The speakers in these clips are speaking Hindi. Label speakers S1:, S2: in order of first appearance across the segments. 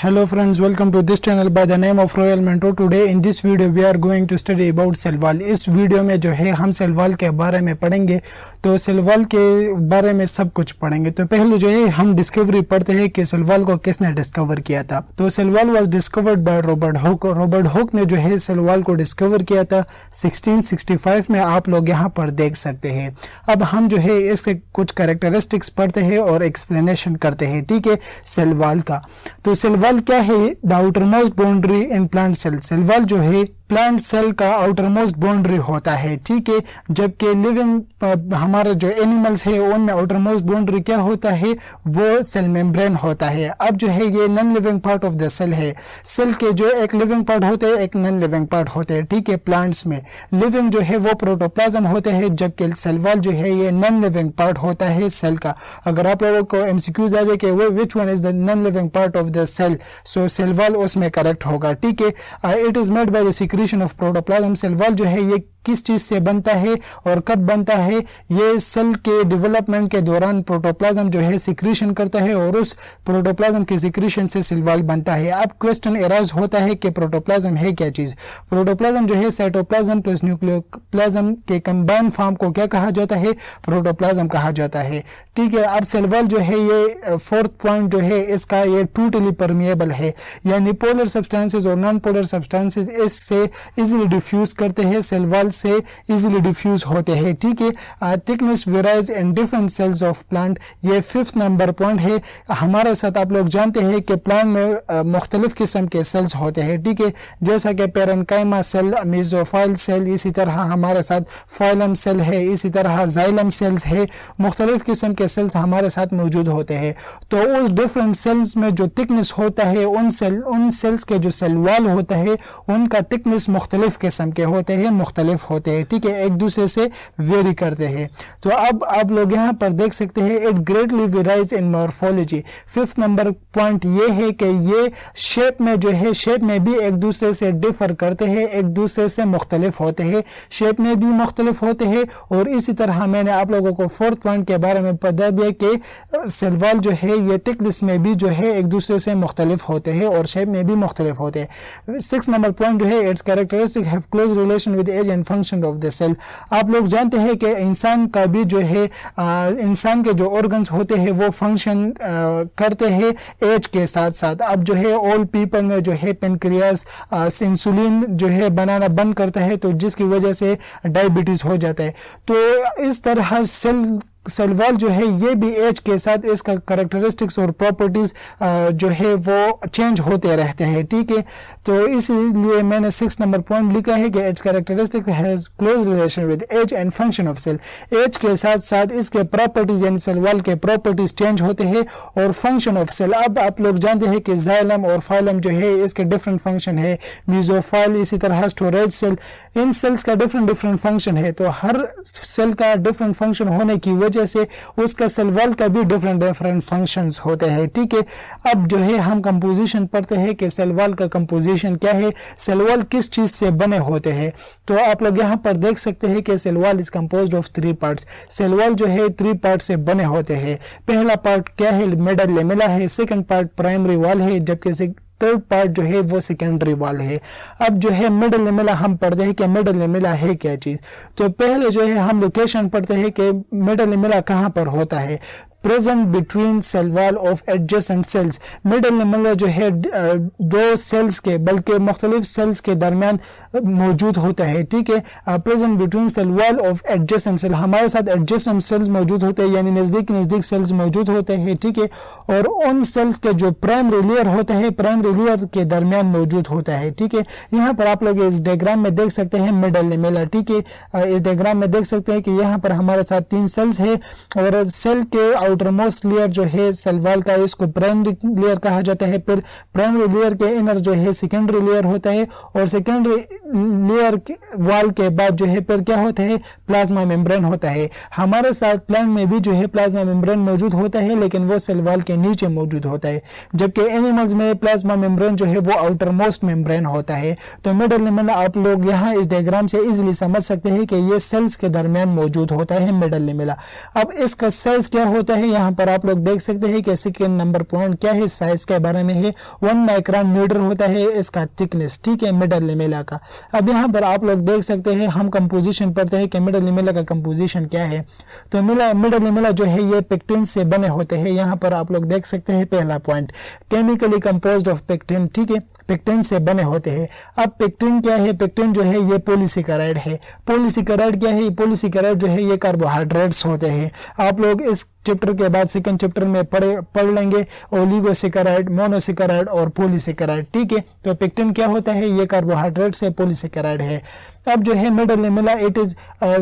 S1: Hello friends, welcome to this channel by the name of Royal Mentor. Today in this video we are going to study about cell wall. इस वीडियो में जो है हम सेल वॉल के बारे में पढ़ेंगे। तो सेल वॉल के बारे में सब कुछ पढ़ेंगे। तो पहले जो है हम डिस्कवरी पढ़ते हैं कि सेल वॉल को किसने डिस्कवर किया था। तो cell wall was discovered by Robert Hooke. Robert Hooke ने जो है सेल वॉल को डिस्कवर किया था 1665 में। आप लोग यहाँ पर देख सकते हैं। अब हम जो है इसके कुछ कैरेक्टरिस्टिक्स पढ़ते हैं और एक्सप्लेनेशन करते हैं, ठीक है, सेल वॉल का। तो सेल वॉल क्या है? The outermost boundary in plant cell. Cell wall जो है प्लांट सेल का आउटर मोस्ट बाउंड्री होता है, ठीक है। जबकि लिविंग हमारे जो एनिमल्स है उनमें आउटर मोस्ट बाउंड्री क्या होता है? वो सेल मेम्ब्रेन होता है। अब जो है ये non living part of the cell है। सेल के जो एक लिविंग पार्ट होते हैं, एक नॉन लिविंग पार्ट होते हैं, ठीक है। प्लांट्स में लिविंग जो है वो प्रोटोप्लाज्म होते हैं, जबकि सेल वॉल जो है ये नॉन लिविंग पार्ट होता है सेल का। अगर आप लोगों को एमसीक्यूज आ जाए कि वो which one is the non living part of the cell, so cell wall उसमें करेक्ट होगा, ठीक है। It is made by the secretion of protoplasm. Cell wall जो है ये किस चीज से बनता है और कब बनता है? ये सेल के डेवलपमेंट के दौरान प्रोटोप्लाज्म जो है सिक्रीशन करता है और उस प्रोटोप्लाज्म के सिक्रीशन से सेल वॉल बनता है। अब क्वेश्चन एराइज होता है कि प्रोटोप्लाज्म है क्या चीज? प्रोटोप्लाज्म जो है साइटोप्लाज्म प्लस न्यूक्लियोप्लाज्म के कंबाइन फॉर्म को क्या कहा जाता है? प्रोटोप्लाज्म कहा जाता है, ठीक है। अब सेल वॉल जो है ये फोर्थ पॉइंट जो है इसका, ये टोटली परमिएबल है, यानी पोलर सब्सटेंसेस और नॉन पोलर सब्सटेंसेस इससे इजीली डिफ्यूज करते हैं, सेल वॉल से इजीली डिफ्यूज होते हैं, ठीक है। Thickness varies in different cells of plant, ये फिफ्थ नंबर पॉइंट है। हमारे साथ आप लोग जानते हैं कि प्लांट में मुख्तलिफ किस्म के सेल्स होते हैं, ठीक है, जैसा कि पेरेन्काइमा सेल, मेसोफाइल सेल, इसी तरह हमारे साथ फाइलम सेल है, इसी तरह जाइलम सेल्स है। मुख्तलिफ किस्म के सेल्स हमारे साथ मौजूद होते हैं। तो उस डिफरेंट सेल्स में जो थिकनेस होता है, उन सेल्स के जो सेल वॉल होता है उनका थिकनेस मुख्तलिफ किस्म के होते हैं, मुख्तलिफ होते हैं, ठीक है, एक दूसरे से वेरी करते हैं। तो अब आप लोग यहाँ पर देख सकते हैं it greatly varies in morphology. Fifth number point ये है कि ये शेप में जो है, शेप में भी एक दूसरे से डिफर करते हैं, एक दूसरे से मुख्तलिफ होते हैं, शेप में भी मुख्तलिफ होते हैं। और इसी तरह मैंने आप लोगों को फोर्थ पॉइंट के बारे में बता दिया कि सेल वॉल जो है ये थिकनेस में भी जो है एक दूसरे से मुख्तलिफ होते हैं और शेप में भी मुख्तलिफ होते हैं। सिक्स नंबर पॉइंट जो है its characteristic have close relation with age and function of the cell. आप लोग जानते हैं कि इंसान का भी जो है इंसान के जो ऑर्गन्स होते हैं वो फंक्शन करते हैं एज के साथ साथ। अब जो है ओल्ड पीपल में जो है पेनक्रियास इंसुलिन जो है बनाना बंद करता है, तो जिसकी वजह से डायबिटीज हो जाता है। तो इस तरह सेल वॉल जो है ये भी एज के साथ इसका कैरेक्टरिस्टिक्स और प्रॉपर्टीज जो है वो चेंज होते रहते हैं, ठीक है। तो इसीलिए मैंने 6 नंबर पॉइंट लिखा है कि its characteristic has close relation with age and function of cell. Age के साथ साथ इसके प्रॉपर्टीज यानी सेल वॉल के प्रॉपर्टीज चेंज होते हैं और फंक्शन ऑफ सेल। अब आप लोग जानते हैं कि जाइलम और फाइलम जो है इसके डिफरेंट फंक्शन है, मेसोफाइल, इसी तरह स्टोरेज सेल, इन सेल्स का डिफरेंट फंक्शन है। तो हर सेल का डिफरेंट फंक्शन होने की जैसे उसका सेल वॉल का भी डिफरेंट फंक्शंस होते हैं, ठीक है। अब जो है हम कंपोजिशन पढ़ते हैं कि सेल वॉल का कंपोजिशन क्या है, सेल वॉल किस चीज से बने होते हैं। तो आप लोग यहाँ पर देख सकते हैं कि cell wall is composed of 3 parts. Cell wall जो है 3 पार्ट से बने होते हैं। पहला पार्ट क्या है? मिडल लेमेला है। सेकंड पार्ट प्राइमरी वॉल है, जबकि थर्ड पार्ट जो है वो सेकेंडरी वॉल है। अब जो है मिडल लेमेला हम पढ़ते हैं कि मिडल लेमेला है क्या चीज। तो पहले जो है हम लोकेशन पढ़ते हैं कि मिडल लेमेला कहाँ पर होता है। Present between cell wall of adjacent cells. Middle lamella जो है दो सेल्स के बल्कि मुख्तलिफ सेल्स के दरमियान मौजूद होता है, ठीक है। Present between cell wall of adjacent cell, हमारे साथ एडजेसेंट सेल्स मौजूद होते हैं, यानी नजदीक सेल्स मौजूद होते हैं, ठीक है। और उन सेल्स के जो प्राइमरी लेयर होता है, प्राइमरी लेयर के दरमियान मौजूद होता है, ठीक है। यहाँ पर आप लोग इस डायग्राम में देख सकते हैं मिडल लेमेला, ठीक है। इस डायग्राम में देख सकते हैं कि यहाँ पर हमारे साथ 3 सेल्स है और सेल के आउटर मोस्ट लेयर जो है सेल वॉल का, इसको प्राइमरी लेयर कहा जाता है। फिर प्राइमरी लेयर के इनर जो है सेकेंडरी लेयर होता है और सेकेंडरी लेयर वॉल के बाद जो है फिर क्या होता है? प्लाज्मा मेम्ब्रेन होता है। हमारे साथ प्लांट में भी जो है प्लाज्मा मेम्ब्रेन मौजूद होता है, लेकिन वो सेल वॉल के नीचे मौजूद होता है, जबकि एनिमल्स में प्लाज्मा मेम्ब्रेन जो है वो आउटर मोस्ट मेम्ब्रेन होता है। तो मिडल लेमेला आप लोग यहाँ इस डायग्राम से इजिली समझ सकते हैं कि ये सेल्स के दरमियान मौजूद होता है मिडल लेमेला। अब इसका साइज क्या होता है? है। यहाँ पर आप लोग देख सकते हैं कि सेकेंड नंबर पॉइंट क्या है, साइज के बारे में है। 1 माइक्रोन मीटर होता है इसका थिकनेस, ठीक है, मिडल लेमेला का। अब यहाँ पर आप लोग देख सकते हैं, हम कंपोजिशन पढ़ते हैं कि मिडल लेमेला का कंपोजिशन क्या है। तो मिडल लेमेला जो है ये पेक्टिन से बने होते हैं। यहाँ पर आप लोग देख सकते हैं पहला point, chemically composed of pectin, ठीक है, पेक्टिन से बने होते हैं। अब पेक्टिन क्या है, पेक्टिन जो है ये पॉलीसेकेराइड है। पॉलीसेकेराइड क्या है, पॉलीसेकेराइड जो है ये कार्बोहाइड्रेट्स होते हैं। आप लोग इस चैप्टर के बाद सेकंड चैप्टर में पढ़ लेंगे ओलिगोसेकेराइड, मोनोसेकेराइड और पॉलीसेकेराइड, ठीक है। तो पेक्टिन क्या होता है, ये कार्बोहाइड्रेट से पॉलीसेकेराइड है। अब जो है middle lamella, it is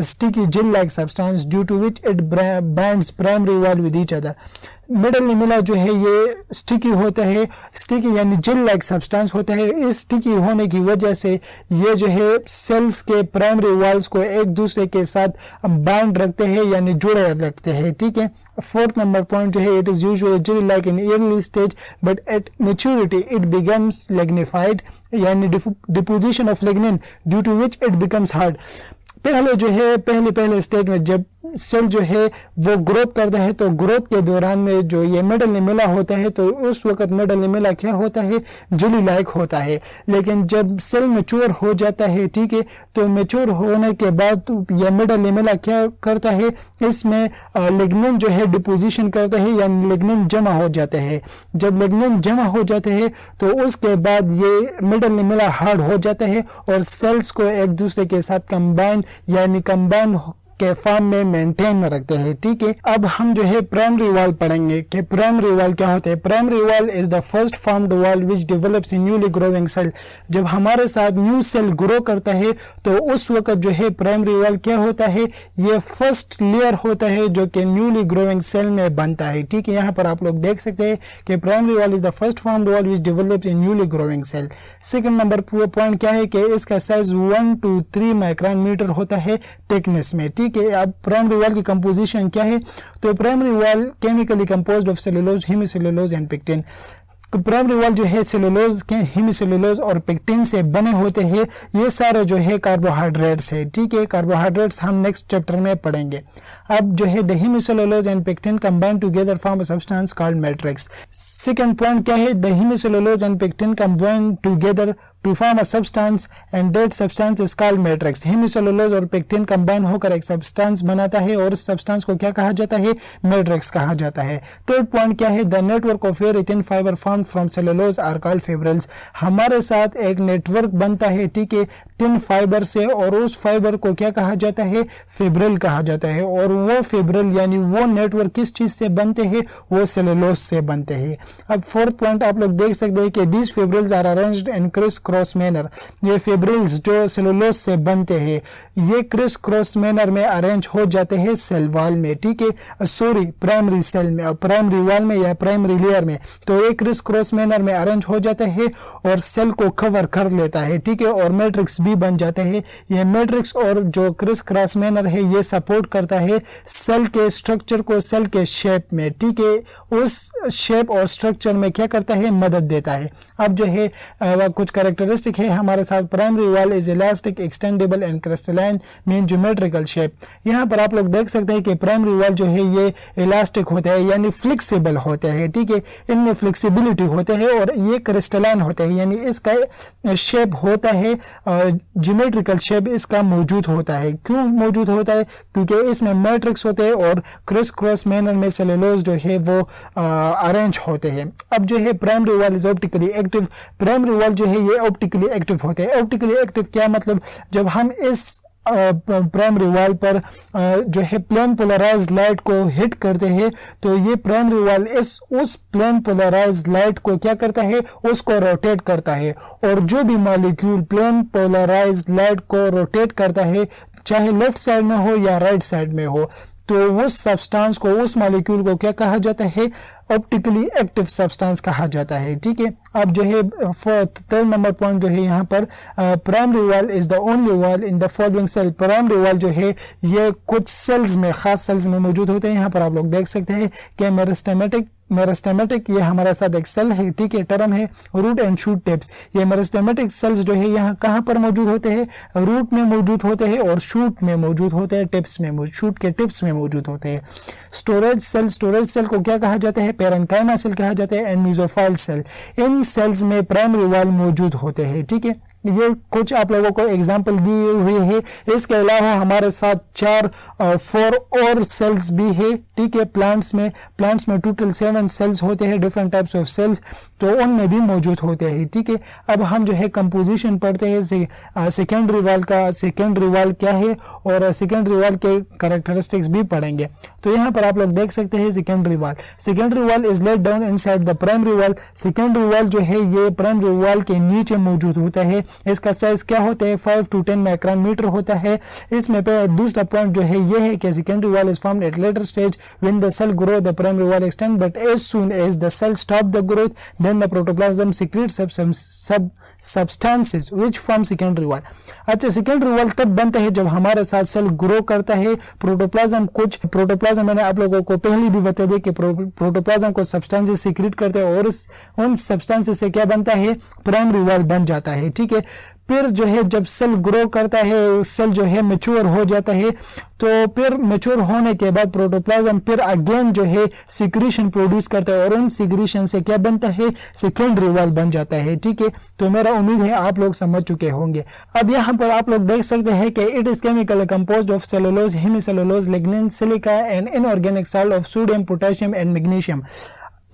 S1: sticky gel like substance due to which it bands primary wall with each other. Middle lamella जो है ये स्टिकी होता है, स्टिकी यानी जेल लाइक सब्सटेंस होता है। इस स्टिकी होने की वजह से ये जो है सेल्स के प्राइमरी वॉल्स को एक दूसरे के साथ बाइंड रखते हैं यानी जुड़े रखते हैं, ठीक है। फोर्थ नंबर पॉइंट जो है, it is usually gel like in early stage but at maturity it becomes lignified यानी deposition of lignin due to which it becomes hard. पहले जो है पहले स्टेज में जब सेल जो है वो ग्रोथ करता है, तो ग्रोथ के दौरान में जो ये मिडल लेमेला होता है, तो उस वक्त मिडल लेमेला क्या होता है, जेली लाइक होता है। लेकिन जब सेल मैच्योर हो जाता है, ठीक है, तो मैच्योर होने के बाद ये मिडल लेमेला क्या करता है, इसमें लिग्निन जो है डिपोजिशन करता है यानी लिग्निन जमा हो जाते हैं। जब लिग्निन जमा हो जाते हैं तो उसके बाद ये मिडल लेमेला हार्ड हो जाता है और सेल्स को एक दूसरे के साथ कंबाइन यानी कंबाइन के फॉर्म में मेंटेन रखते हैं, ठीक है। अब हम जो है प्राइमरी वॉल पढ़ेंगे कि प्राइमरी वॉल क्या होते हैं। Primary wall is the first formed wall which develops in newly growing cell. जब हमारे साथ न्यू सेल ग्रो करता है तो उस वक्त जो है प्राइमरी वॉल क्या होता है, ये फर्स्ट लेयर होता है जो कि न्यूली ग्रोइंग सेल में बनता है, ठीक है। यहाँ पर आप लोग देख सकते हैं कि primary wall is the first formed wall which develops in newly growing cell. Second number point क्या है कि इसका साइज 1 to 3 माइक्रोन मीटर होता है थिकनेस में, ठीक है। अब प्राइमरी वॉल की कंपोजिशन क्या है, तो primary wall chemically composed of cellulose, hemicellulose and pectin. Primary wall जो है सेलुलोज के, हेमीसेलुलोज और पेक्टिन से बने होते हैं। ये सारे जो है कार्बोहाइड्रेट्स है, ठीक है। कार्बोहाइड्रेट्स हम नेक्स्ट चैप्टर में पढ़ेंगे। अब जो है the hemicellulose and pectin combine together form a substance called matrix. Second point क्या है, the hemicellulose and pectin combine together to form a substance and that substance is called matrix। Hemicellulose और पेक्टिन कंबाइन होकर एक सब्सटेंस बनाता है और उस सब्सटेंस को क्या कहा जाता है, मैट्रिक्स कहा जाता है। थर्ड पॉइंट क्या है, the network of air thin fibre formed from cellulose are called fibrils. हमारे साथ एक नेटवर्क बनता है, ठीक है, थिन फाइबर से, और उस फाइबर को क्या कहा जाता है, फिब्रिल कहा जाता है। और वो फिब्रिल यानी वो नेटवर्क किस चीज से बनते हैं, वो सेलुलोज से बनते हैं। अब फोर्थ पॉइंट आप लोग देख सकते हैं कि these fibrils are arranged in criss cross manner. ये फिब्रिल्स जो सेलुलोज से बनते हैं ये क्रिस क्रॉस मैनर में अरेंज हो जाते हैं सेल वॉल में, ठीक है, सॉरी प्राइमरी सेल में, प्राइमरी वॉल में या प्राइमरी लेयर में। तो ये क्रिस क्रॉस मैनर में अरेंज हो जाते हैं और सेल को कवर कर लेता है, ठीक है, और मैट्रिक्स भी बन जाते हैं। ये मैट्रिक्स और जो क्रिस क्रॉस मैनर है ये सपोर्ट करता है सेल के स्ट्रक्चर को, सेल के शेप में, ठीक है, उस शेप और स्ट्रक्चर में क्या करता है, मदद देता है। अब जो है कुछ कैरेक्टरिस्टिक है हमारे साथ। Primary wall is elastic, extendable and crystalline mean geometrical shape. यहाँ पर आप लोग देख सकते हैं कि प्राइमरी वॉल जो है ये इलास्टिक होते हैं यानी फ्लेक्सिबल होते हैं, ठीक है, इनमें फ्लेक्सिबिलिटी होते हैं और ये क्रिस्टलाइन होते हैं यानी इसका शेप होता है, ज्योमेट्रिकल शेप इसका मौजूद होता है। क्यों मौजूद होता है, क्योंकि इसमें मैट्रिक्स होते हैं और क्रिस क्रॉस मैनर में सेलुलोज जो है वो अरेंज होते हैं। अब जो है primary wall is optically active. Primary wall जो है ये ऑप्टिकली एक्टिव होते हैं। ऑप्टिकली एक्टिव क्या मतलब, जब हम इस प्राइमरी वॉल पर जो है प्लेन पोलराइज्ड लाइट को हिट करते हैं तो ये प्राइमरी वॉल उस प्लेन पोलराइज्ड लाइट को क्या करता है, उसको रोटेट करता है। और जो भी मॉलिक्यूल प्लेन पोलराइज्ड लाइट को रोटेट करता है, चाहे लेफ्ट साइड में हो या राइट साइड में हो, तो उस सब्सटेंस को, उस मॉलिक्यूल को क्या कहा जाता है, ऑप्टिकली एक्टिव सब्सटेंस कहा जाता है, ठीक है। अब जो है थर्ड नंबर पॉइंट जो है यहाँ पर, primary wall is the only wall in the following cell. Primary wall जो है ये कुछ सेल्स में, खास सेल्स में मौजूद होते हैं। यहाँ पर आप लोग देख सकते हैं कि मेरिस्टेमेटिक मेरिस्टेमेटिक, ये हमारे साथ एक सेल है, ठीक है, टर्म है। रूट एंड शूट टिप्स, ये मेरिस्टेमेटिक सेल्स जो है यहाँ कहाँ पर मौजूद होते हैं, रूट में मौजूद होते हैं और शूट में मौजूद होते हैं, टिप्स में, शूट के टिप्स में मौजूद होते हैं। स्टोरेज सेल को क्या कहा जाता है, पैरेन्काइमा सेल कहा जाता है, एंड मेसोफाइल सेल। इन सेल्स में प्राइमरी वॉल मौजूद होते हैं, ठीक है। ये कुछ आप लोगों को एग्जांपल दी हुई है। इसके अलावा हमारे साथ 4 और सेल्स भी है, ठीक है। प्लांट्स में टोटल 7 सेल्स होते हैं, डिफरेंट टाइप्स ऑफ सेल्स, तो उनमें भी मौजूद होते हैं, ठीक है। अब हम जो है कंपोजिशन पढ़ते हैं सेकेंडरी वॉल का, सेकेंडरी वॉल क्या है और सेकेंडरी वॉल के कैरेक्टरिस्टिक्स भी पढ़ेंगे। तो यहाँ पर आप लोग देख सकते हैं secondary wall is let down inside the primary wall. Secondary wall जो है ये प्राइमरी वॉल के नीचे मौजूद होता है। इसका साइज क्या होता है, 5 to 10 माइक्रोन मीटर होता है। इसमें दूसरा पॉइंट जो है ये है कि secondary wall is formed at later stage when the cell grow the primary wall extend, but as soon as the cell stop the growth then the protoplasm secretes substances which form secondary wall। अच्छा, सेकेंडरी वॉल तब बनता है जब हमारे साथ सेल ग्रो करता है। प्रोटोप्लाज्म मैंने आप लोगों को पहले भी बता दिया कि प्रोटोप्लाज्म को सब्सटेंसेस सीक्रेट करते हैं और उन सब्सटेंसेस से क्या बनता है, प्राइमरी वॉल बन जाता है, ठीक है। फिर जो है जब सेल ग्रो करता है, सेल जो है मैच्योर हो जाता है, तो फिर मैच्योर होने के बाद प्रोटोप्लाज्म फिर अगेन जो है सीक्रेशन प्रोड्यूस करता है और उन सीक्रेशन से क्या बनता है, सेकेंडरी वॉल बन जाता है, ठीक है। तो मेरा उम्मीद है आप लोग समझ चुके होंगे। अब यहाँ पर आप लोग देख सकते हैं कि it is chemically composed of cellulose, hemicellulose, lignin, silica and inorganic salt of sodium, potassium and magnesium.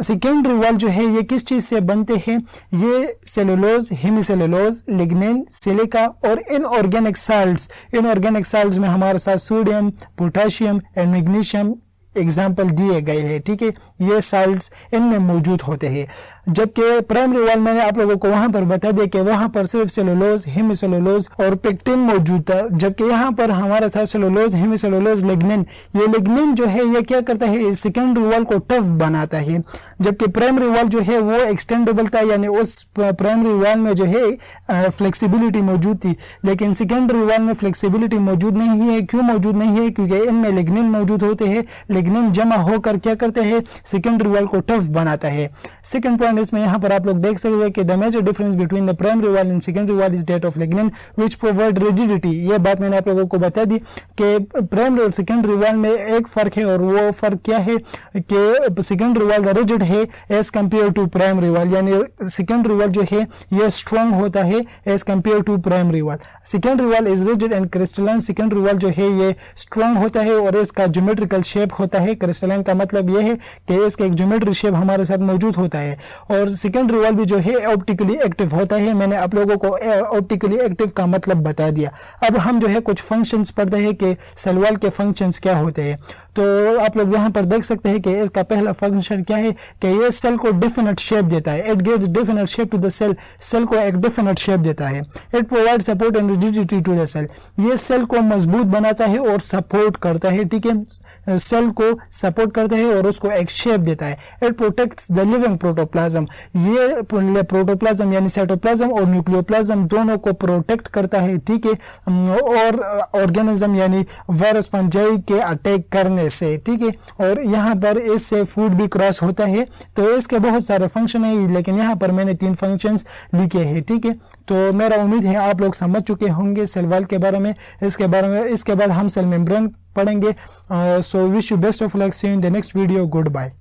S1: Secondary wall जो है ये किस चीज से बनते हैं, ये सेलुलोज, हेमीसेलुलोज, लिग्निन, सिलिका और इनऑर्गेनिक साल्ट्स में हमारे साथ sodium, potassium and magnesium example दिए गए हैं, ठीक है। ये साल्ट्स इनमें मौजूद होते हैं। जबकि प्राइमरी वॉल मैंने आप लोगों को वहां पर बता दिया कि वहां पर सिर्फ सेलुलोज, हेमीसेलुलोज और पेक्टिन मौजूद था, जबकि यहाँ पर हमारे साथ सेलुलोज, हेमीसेलुलोज, लिग्निन, ये लिग्निन जो है ये क्या करता है, इस सेकेंडरी वॉल को टफ बनाता है। जबकि प्राइमरी वॉल जो है वो एक्सटेंडेबल था, यानी उस प्राइमरी वॉल में जो है फ्लेक्सिबिलिटी मौजूद थी, लेकिन सेकेंडरी वॉल में फ्लेक्सिबिलिटी मौजूद नहीं है। क्यों मौजूद नहीं है, क्योंकि इनमें लिग्निन मौजूद होते हैं। लिग्निन जमा होकर क्या करते हैं, सेकेंडरी वॉल को टफ बनाता है। सेकंड पॉइंट इसमें यहाँ पर आप लोग देख सकते हैं कि the major difference between the primary wall and secondary wall is date of lignin which provide rigidity. ये बात मैंने आप लोगों को बता दी कि प्राइमरी और सेकेंडरी वॉल में एक फर्क है, और वो फर्क क्या है कि सेकेंडरी वॉल रिजिड है as compare to primary wall, यानी सेकेंडरी वॉल जो है ये स्ट्रॉन्ग होता है as compare to primary wall. Secondary wall is rigid and crystalline, secondary wall जो है ये स्ट्रॉन्ग होता है और इसका ज्योमेट्रिकल शेप होता है। क्रिस्टलाइन का मतलब ये है कि इसका एक ज्योमेट्री शेप हमारे साथ मौजूद होता है। और सेकेंडरी वॉल भी जो है ऑप्टिकली एक्टिव होता है। मैंने आप लोगों को ऑप्टिकली एक्टिव का मतलब बता दिया। अब हम जो है कुछ फंक्शंस पढ़ते हैं कि सेल वॉल के फंक्शंस क्या होते हैं। तो आप लोग यहाँ पर देख सकते हैं कि इसका पहला फंक्शन क्या है कि ये सेल को डेफिनेट शेप देता है। It gives definite shape to the cell, cell को एक डेफिनेट शेप देता है। It provide support and rigidity to the cell, ये सेल को मजबूत बनाता है और सपोर्ट करता है, ठीक है। सेल को सपोर्ट करता है और उसको एक शेप देता है। It protects the living protoplasm, ये प्रोटोप्लाज्म यानी साइटोप्लाज्म और न्यूक्लियोप्लाज्म दोनों को प्रोटेक्ट करता है, ठीक है, और ऑर्गेनिज्म यानी वायरस फंजाई के अटैक करने से, ठीक है। और यहाँ पर इससे फूड भी क्रॉस होता है। तो इसके बहुत सारे फंक्शन है, लेकिन यहाँ पर मैंने 3 फंक्शंस लिखे हैं, ठीक है। तो मेरा उम्मीद है आप लोग समझ चुके होंगे सेल वॉल के बारे में। इसके बाद हम सेल मेम्ब्रेन पढ़ेंगे। So wish you best of luck, see you in the next video, good bye.